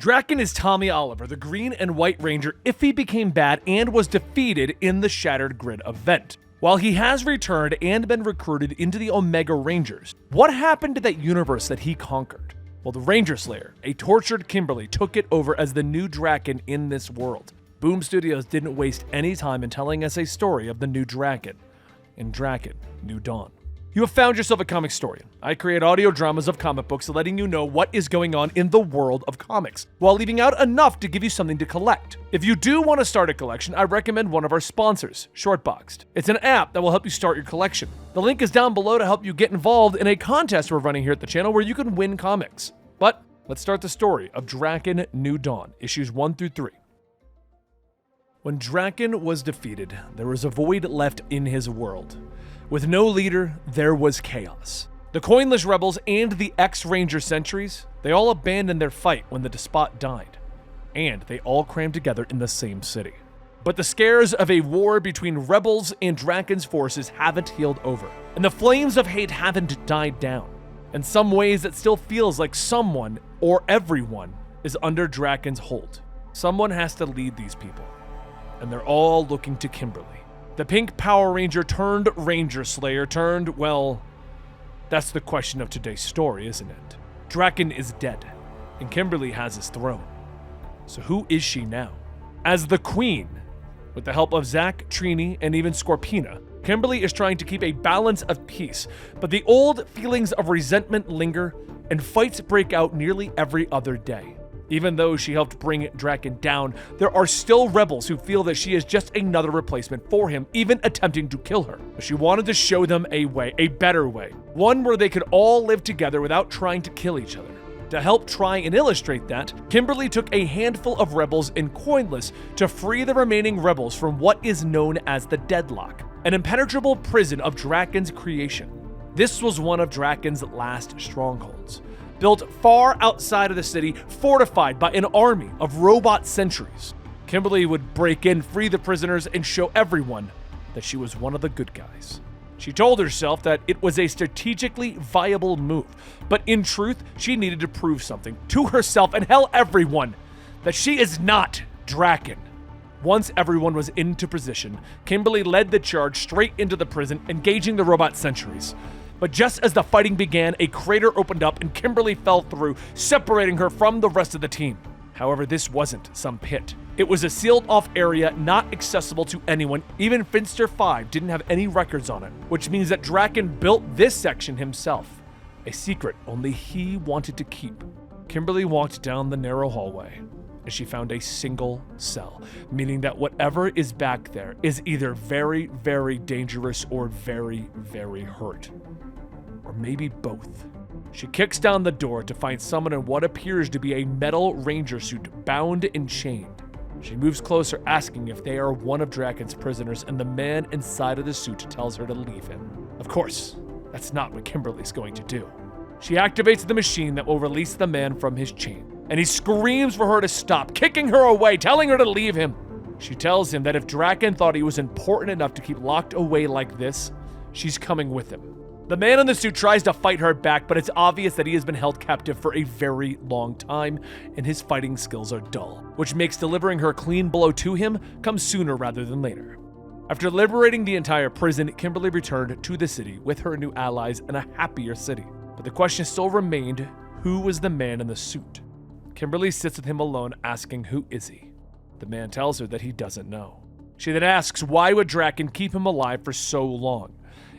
Drakkon is Tommy Oliver, the Green and White Ranger, if he became bad and was defeated in the Shattered Grid event. While he has returned and been recruited into the Omega Rangers, what happened to that universe that he conquered? Well, the Ranger Slayer, a tortured Kimberly, took it over as the new Drakkon in this world. Boom Studios didn't waste any time in telling us a story of the new Drakkon in Drakkon: New Dawn. You have found yourself a Comicstorian. I create audio dramas of comic books letting you know what is going on in the world of comics, while leaving out enough to give you something to collect. If you do want to start a collection, I recommend one of our sponsors, Shortboxed. It's an app that will help you start your collection. The link is down below to help you get involved in a contest we're running here at the channel where you can win comics. But let's start the story of Drakkon: New Dawn, issues 1 through 3. When Drakkon was defeated, there was a void left in his world. With no leader, there was chaos. The Coinless Rebels and the ex-Ranger Sentries, they all abandoned their fight when the Despot died. And they all crammed together in the same city. But the scares of a war between Rebels and Drakkon's forces haven't healed over. And the flames of hate haven't died down. In some ways, it still feels like someone, or everyone, is under Drakkon's hold. Someone has to lead these people. And they're all looking to Kimberly. The Pink Power Ranger turned Ranger Slayer turned, well, that's the question of today's story, isn't it? Drakkon is dead, and Kimberly has his throne. So who is she now? As the Queen, with the help of Zack, Trini, and even Scorpina, Kimberly is trying to keep a balance of peace, but the old feelings of resentment linger, and fights break out nearly every other day. Even though she helped bring Drakkon down, there are still rebels who feel that she is just another replacement for him, even attempting to kill her. But she wanted to show them a way, a better way, one where they could all live together without trying to kill each other. To help try and illustrate that, Kimberly took a handful of rebels in Coinless to free the remaining rebels from what is known as the Deadlock, an impenetrable prison of Drakkon's creation. This was one of Drakkon's last strongholds. Built far outside of the city, fortified by an army of robot sentries. Kimberly would break in, free the prisoners, and show everyone that she was one of the good guys. She told herself that it was a strategically viable move, but in truth, she needed to prove something to herself and hell everyone that she is not Drakkon. Once everyone was into position, Kimberly led the charge straight into the prison, engaging the robot sentries. But just as the fighting began, a crater opened up and Kimberly fell through, separating her from the rest of the team. However, this wasn't some pit. It was a sealed-off area not accessible to anyone. Even Finster 5 didn't have any records on it, which means that Drakkon built this section himself. A secret only he wanted to keep. Kimberly walked down the narrow hallway as she found a single cell, meaning that whatever is back there is either very, very dangerous or very, very hurt. Or maybe both. She kicks down the door to find someone in what appears to be a metal ranger suit, bound and chained. She moves closer, asking if they are one of Drakkon's prisoners, and the man inside of the suit tells her to leave him. Of course, that's not what Kimberly's going to do. She activates the machine that will release the man from his chain, and he screams for her to stop, kicking her away, telling her to leave him. She tells him that if Drakkon thought he was important enough to keep locked away like this, she's coming with him. The man in the suit tries to fight her back, but it's obvious that he has been held captive for a very long time, and his fighting skills are dull, which makes delivering her clean blow to him come sooner rather than later. After liberating the entire prison, Kimberly returned to the city with her new allies in a happier city. But the question still remained, who was the man in the suit? Kimberly sits with him alone, asking who is he? The man tells her that he doesn't know. She then asks why would Drakkon keep him alive for so long?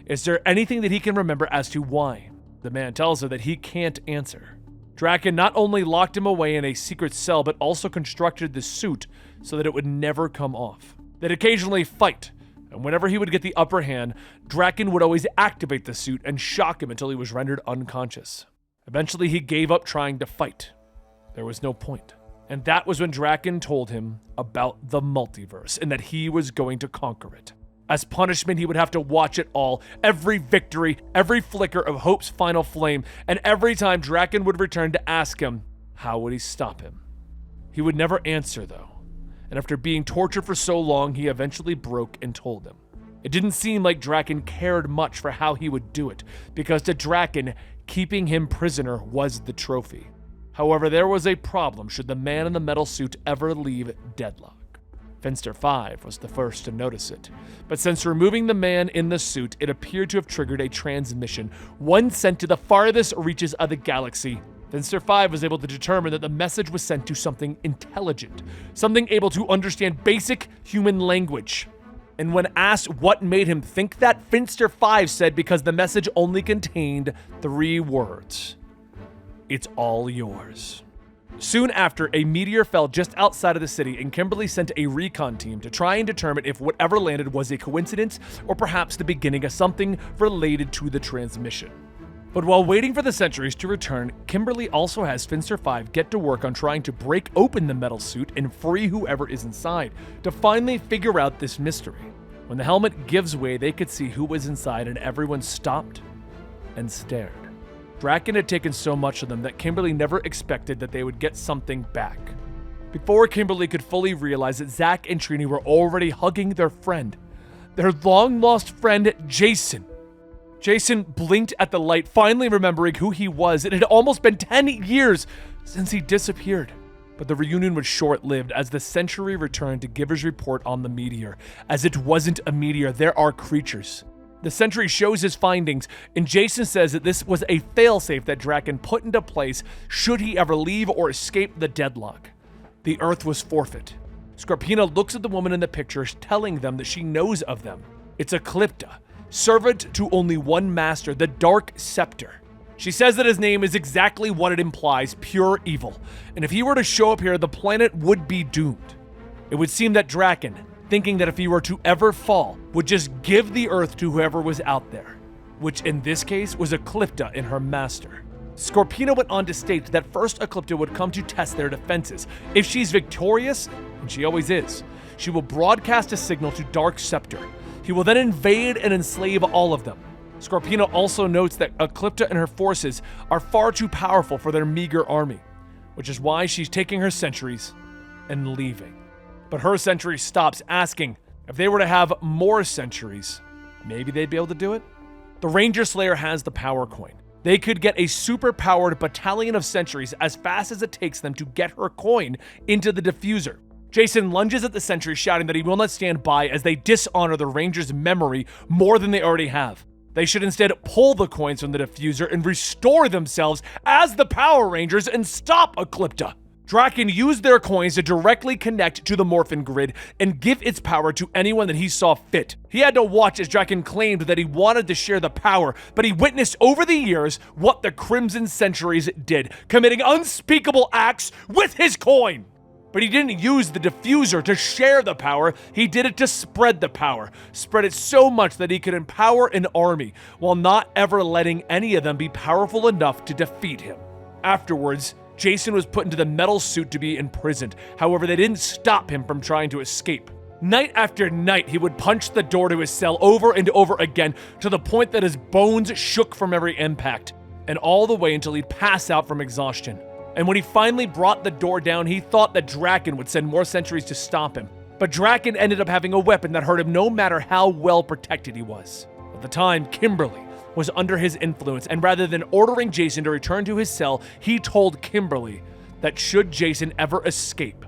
Is there anything that he can remember as to why? The man tells her that he can't answer. Drakkon not only locked him away in a secret cell, but also constructed the suit so that it would never come off. They'd occasionally fight, and whenever he would get the upper hand, Drakkon would always activate the suit and shock him until he was rendered unconscious. Eventually, he gave up trying to fight. There was no point. And that was when Drakkon told him about the multiverse and that he was going to conquer it. As punishment, he would have to watch it all, every victory, every flicker of hope's final flame, and every time Drakkon would return to ask him, how would he stop him? He would never answer, though, and after being tortured for so long, he eventually broke and told him. It didn't seem like Drakkon cared much for how he would do it, because to Drakkon, keeping him prisoner was the trophy. However, there was a problem should the man in the metal suit ever leave deadlock. Finster 5 was the first to notice it, but since removing the man in the suit, it appeared to have triggered a transmission, one sent to the farthest reaches of the galaxy. Finster 5 was able to determine that the message was sent to something intelligent, something able to understand basic human language. And when asked what made him think that, Finster 5 said because the message only contained 3 words. It's all yours. Soon after, a meteor fell just outside of the city, and Kimberly sent a recon team to try and determine if whatever landed was a coincidence or perhaps the beginning of something related to the transmission. But while waiting for the sentries to return, Kimberly also has Finster 5 get to work on trying to break open the metal suit and free whoever is inside to finally figure out this mystery. When the helmet gives way, they could see who was inside, and everyone stopped and stared. Drakkon had taken so much of them that Kimberly never expected that they would get something back. Before Kimberly could fully realize it, Zach and Trini were already hugging their friend, their long-lost friend, Jason. Jason blinked at the light, finally remembering who he was. It had almost been 10 years since he disappeared. But the reunion was short-lived as the Sentry returned to give his report on the meteor. As it wasn't a meteor, there are creatures. The Sentry shows his findings, and Jason says that this was a failsafe that Drakkon put into place should he ever leave or escape the deadlock. The Earth was forfeit. Scorpina looks at the woman in the picture, telling them that she knows of them. It's Eclipta, servant to only one master, the Dark Scepter. She says that his name is exactly what it implies, pure evil, and if he were to show up here, the planet would be doomed. It would seem that Drakkon, thinking that if he were to ever fall, would just give the Earth to whoever was out there, which in this case was Eclipta and her master. Scorpina went on to state that first Eclipta would come to test their defenses. If she's victorious, and she always is, she will broadcast a signal to Dark Scepter. He will then invade and enslave all of them. Scorpina also notes that Eclipta and her forces are far too powerful for their meager army, which is why she's taking her sentries and leaving. But her sentry stops, asking if they were to have more sentries, maybe they'd be able to do it? The Ranger Slayer has the power coin. They could get a super-powered battalion of sentries as fast as it takes them to get her coin into the diffuser. Jason lunges at the sentry, shouting that he will not stand by as they dishonor the Ranger's memory more than they already have. They should instead pull the coins from the diffuser and restore themselves as the Power Rangers and stop Eclipta. Drakkon used their coins to directly connect to the Morphin Grid and give its power to anyone that he saw fit. He had to watch as Drakkon claimed that he wanted to share the power, but he witnessed over the years what the Crimson Sentries did, committing unspeakable acts with his coin. But he didn't use the diffuser to share the power, he did it to spread the power. Spread it so much that he could empower an army, while not ever letting any of them be powerful enough to defeat him. Afterwards, Jason was put into the metal suit to be imprisoned. However, they didn't stop him from trying to escape. Night after night, he would punch the door to his cell over and over again to the point that his bones shook from every impact, and all the way until he'd pass out from exhaustion. And when he finally brought the door down, he thought that Drakkon would send more sentries to stop him. But Drakkon ended up having a weapon that hurt him no matter how well protected he was. At the time, Kimberly was under his influence, and rather than ordering Jason to return to his cell, he told Kimberly that should Jason ever escape,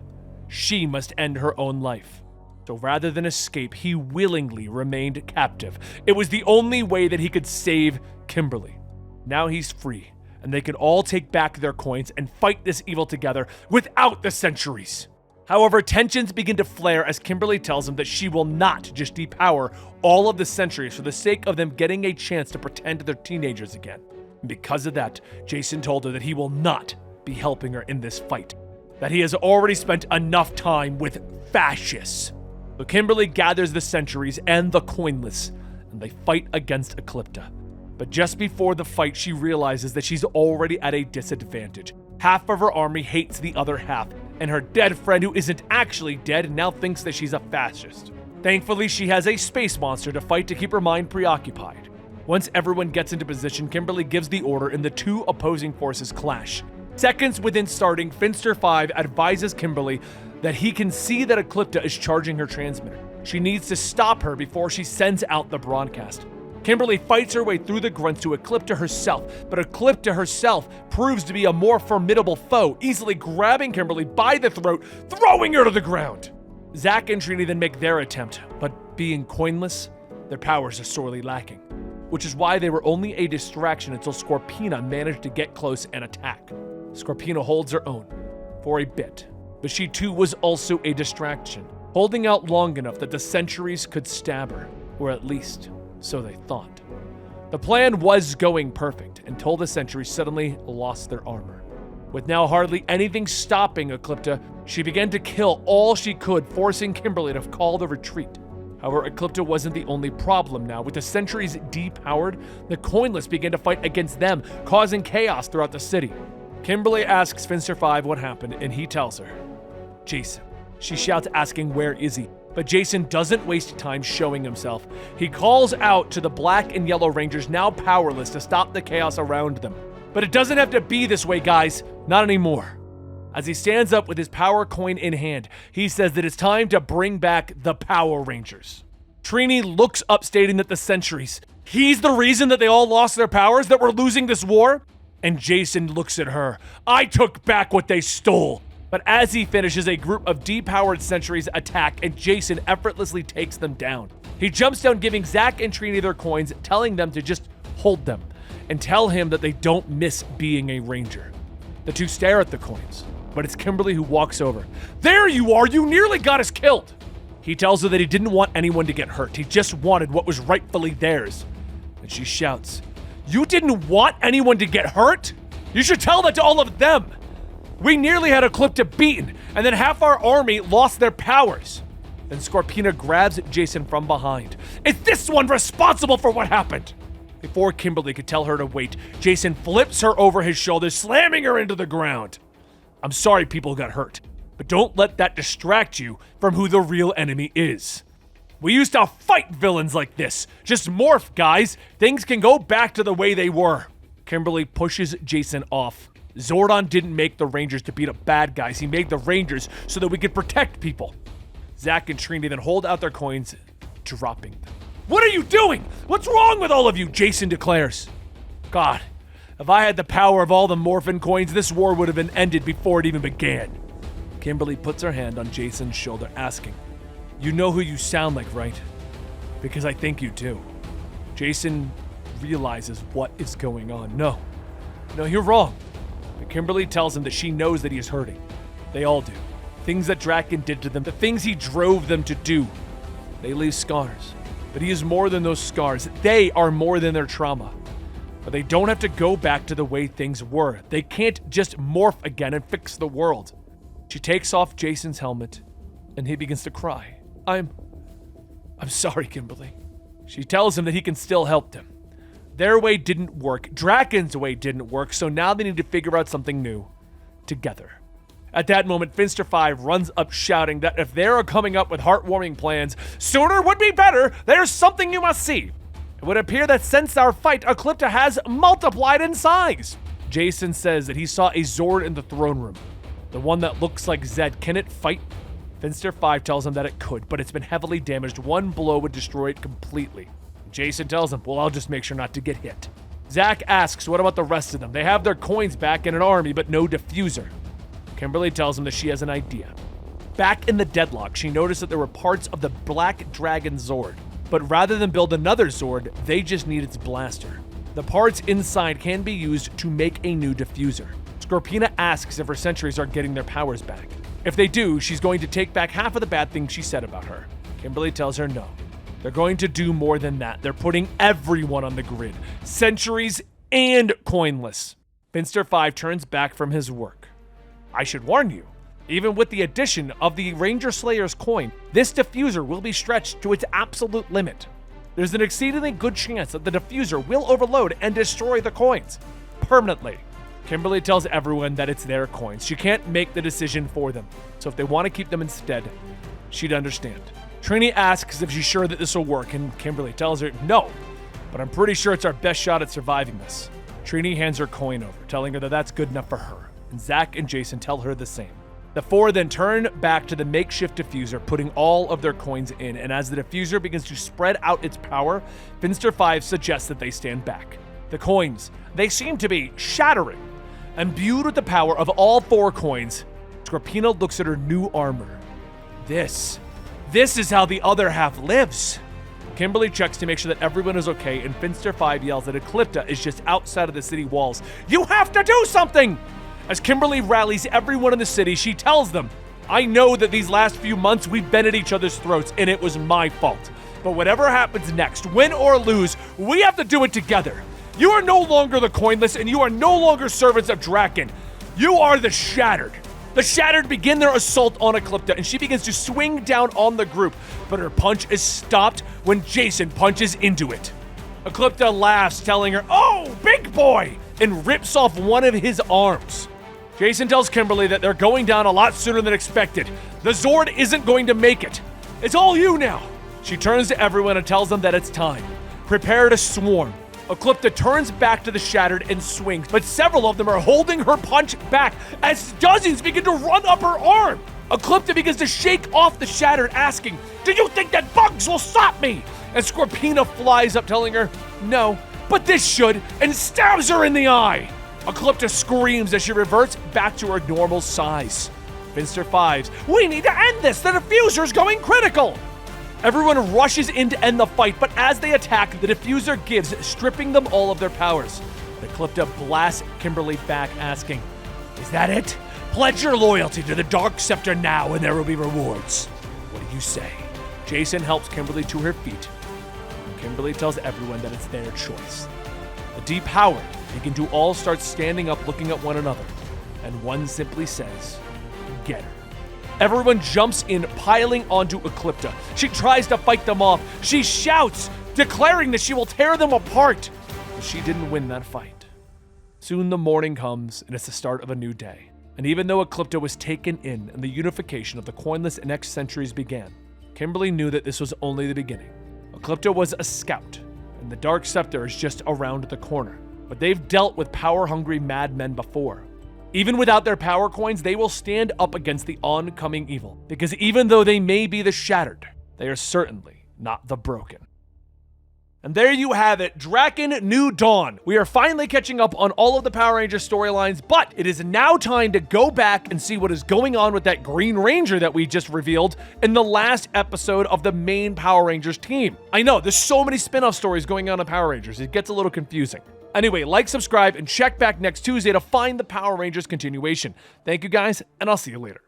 she must end her own life. So rather than escape, he willingly remained captive. It was the only way that he could save Kimberly. Now he's free, and they can all take back their coins and fight this evil together without the sentries. However, tensions begin to flare as Kimberly tells him that she will not just depower all of the sentries for the sake of them getting a chance to pretend they're teenagers again. And because of that, Jason told her that he will not be helping her in this fight, that he has already spent enough time with fascists. So Kimberly gathers the sentries and the coinless, and they fight against Eclipta. But just before the fight, she realizes that she's already at a disadvantage. Half of her army hates the other half, and her dead friend, who isn't actually dead, now thinks that she's a fascist. Thankfully, she has a space monster to fight to keep her mind preoccupied. Once everyone gets into position, Kimberly gives the order and the two opposing forces clash. Seconds within starting, Finster 5 advises Kimberly that he can see that Eclipta is charging her transmitter. She needs to stop her before she sends out the broadcast. Kimberly fights her way through the grunts to Eclipta herself, but Eclipta herself proves to be a more formidable foe, easily grabbing Kimberly by the throat, throwing her to the ground. Zack and Trini then make their attempt, but being coinless, their powers are sorely lacking, which is why they were only a distraction until Scorpina managed to get close and attack. Scorpina holds her own for a bit, but she too was also a distraction, holding out long enough that the sentries could stab her, or at least so they thought. The plan was going perfect until the sentries suddenly lost their armor. With now hardly anything stopping Eclipta, she began to kill all she could, forcing Kimberly to call the retreat. However, Eclipta wasn't the only problem now. With the sentries depowered, the coinless began to fight against them, causing chaos throughout the city. Kimberly asks Finster 5 what happened, and he tells her, Jason. She shouts, asking where is he? But Jason doesn't waste time showing himself. He calls out to the Black and Yellow Rangers, now powerless, to stop the chaos around them. But it doesn't have to be this way, guys. Not anymore. As he stands up with his power coin in hand, he says that it's time to bring back the Power Rangers. Trini looks up, stating that the sentries, he's the reason that they all lost their powers, that we're losing this war? And Jason looks at her. I took back what they stole. But as he finishes, a group of depowered sentries attack, and Jason effortlessly takes them down. He jumps down, giving Zack and Trini their coins, telling them to just hold them, and tell him that they don't miss being a ranger. The two stare at the coins, but it's Kimberly who walks over. There you are! You nearly got us killed! He tells her that he didn't want anyone to get hurt. He just wanted what was rightfully theirs. And she shouts, You didn't want anyone to get hurt? You should tell that to all of them! We nearly had Eclipta beaten, and then half our army lost their powers. Then Scorpina grabs Jason from behind. Is this one responsible for what happened? Before Kimberly could tell her to wait, Jason flips her over his shoulder, slamming her into the ground. I'm sorry people got hurt, but don't let that distract you from who the real enemy is. We used to fight villains like this. Just morph, guys. Things can go back to the way they were. Kimberly pushes Jason off. Zordon didn't make the Rangers to beat up bad guys. He made the Rangers so that we could protect people. Zack and Trini then hold out their coins, dropping them. What are you doing? What's wrong with all of you? Jason declares. God, if I had the power of all the Morphin coins, this war would have been ended before it even began. Kimberly puts her hand on Jason's shoulder, asking, You know who you sound like, right? Because I think you do. Jason realizes what is going on. No, you're wrong. But Kimberly tells him that she knows that he is hurting. They all do. Things that Drakkon did to them, the things he drove them to do, they leave scars. But he is more than those scars. They are more than their trauma. But they don't have to go back to the way things were. They can't just morph again and fix the world. She takes off Jason's helmet, and he begins to cry. I'm sorry, Kimberly. She tells him that he can still help them. Their way didn't work. Drakkon's way didn't work, so now they need to figure out something new. Together. At that moment, Finster 5 runs up shouting that if they are coming up with heartwarming plans, sooner would be better. There's something you must see. It would appear that since our fight, Eclipta has multiplied in size. Jason says that he saw a Zord in the throne room. The one that looks like Zed. Can it fight? Finster 5 tells him that it could, but it's been heavily damaged. One blow would destroy it completely. Jason tells him, well, I'll just make sure not to get hit. Zack asks, what about the rest of them? They have their coins back in an army, but no diffuser. Kimberly tells him that she has an idea. Back in the Deadlock, she noticed that there were parts of the Black Dragon Zord, but rather than build another Zord, they just need its blaster. The parts inside can be used to make a new diffuser. Scorpina asks if her sentries are getting their powers back. If they do, she's going to take back half of the bad things she said about her. Kimberly tells her no. They're going to do more than that. They're putting everyone on the grid. Sentries and coinless. Finster 5 turns back from his work. I should warn you, even with the addition of the Ranger Slayer's coin, this diffuser will be stretched to its absolute limit. There's an exceedingly good chance that the diffuser will overload and destroy the coins permanently. Kimberly tells everyone that it's their coins. She can't make the decision for them, so if they want to keep them instead, she'd understand. Trini asks if she's sure that this will work, and Kimberly tells her no, but I'm pretty sure it's our best shot at surviving this. Trini hands her coin over, telling her that that's good enough for her, and Zack and Jason tell her the same. The four then turn back to the makeshift diffuser, putting all of their coins in, and as the diffuser begins to spread out its power, Finster 5 suggests that they stand back. The coins, they seem to be shattering. Imbued with the power of all four coins, Scorpina looks at her new armor. This is how the other half lives. Kimberly checks to make sure that everyone is okay, and Finster 5 yells that Eclipta is just outside of the city walls. You have to do something! As Kimberly rallies everyone in the city, she tells them, I know that these last few months we've been at each other's throats, and it was my fault. But whatever happens next, win or lose, we have to do it together. You are no longer the Coinless, and you are no longer servants of Drakkon. You are the Shattered. The Shattered begin their assault on Eclipta, and she begins to swing down on the group, but her punch is stopped when Jason punches into it. Eclipta laughs, telling her, oh, big boy, and rips off one of his arms. Jason tells Kimberly that they're going down a lot sooner than expected. The Zord isn't going to make it. It's all you now. She turns to everyone and tells them that it's time. Prepare to swarm. Eclipta turns back to the Shattered and swings, but several of them are holding her punch back as dozens begin to run up her arm. Eclipta begins to shake off the Shattered, asking, do you think that bugs will stop me? And Scorpina flies up, telling her, no, but this should, and stabs her in the eye. Eclipta screams as she reverts back to her normal size. Finster 5's, we need to end this, the diffuser's going critical. Everyone rushes in to end the fight, but as they attack, the diffuser gives, stripping them all of their powers. Eclipta blasts Kimberly back, asking, is that it? Pledge your loyalty to the Dark Scepter now and there will be rewards. What do you say? Jason helps Kimberly to her feet. Kimberly tells everyone that it's their choice. The depowered begin to all start standing up, looking at one another, and one simply says, get her. Everyone jumps in, piling onto Eclipta. She tries to fight them off. She shouts, declaring that she will tear them apart. But she didn't win that fight. Soon the morning comes, and it's the start of a new day. And even though Eclipta was taken in and the unification of the Coinless and X Centuries began, Kimberly knew that this was only the beginning. Eclipta was a scout, and the Dark Scepter is just around the corner. But they've dealt with power-hungry madmen before. Even without their power coins, they will stand up against the oncoming evil, because even though they may be the Shattered, they are certainly not the Broken. And there you have it, Drakkon New Dawn. We are finally catching up on all of the Power Rangers storylines, but it is now time to go back and see what is going on with that Green Ranger that we just revealed in the last episode of the main Power Rangers team. I know, there's so many spin-off stories going on in Power Rangers, it gets a little confusing. Anyway, like, subscribe, and check back next Tuesday to find the Power Rangers continuation. Thank you guys, and I'll see you later.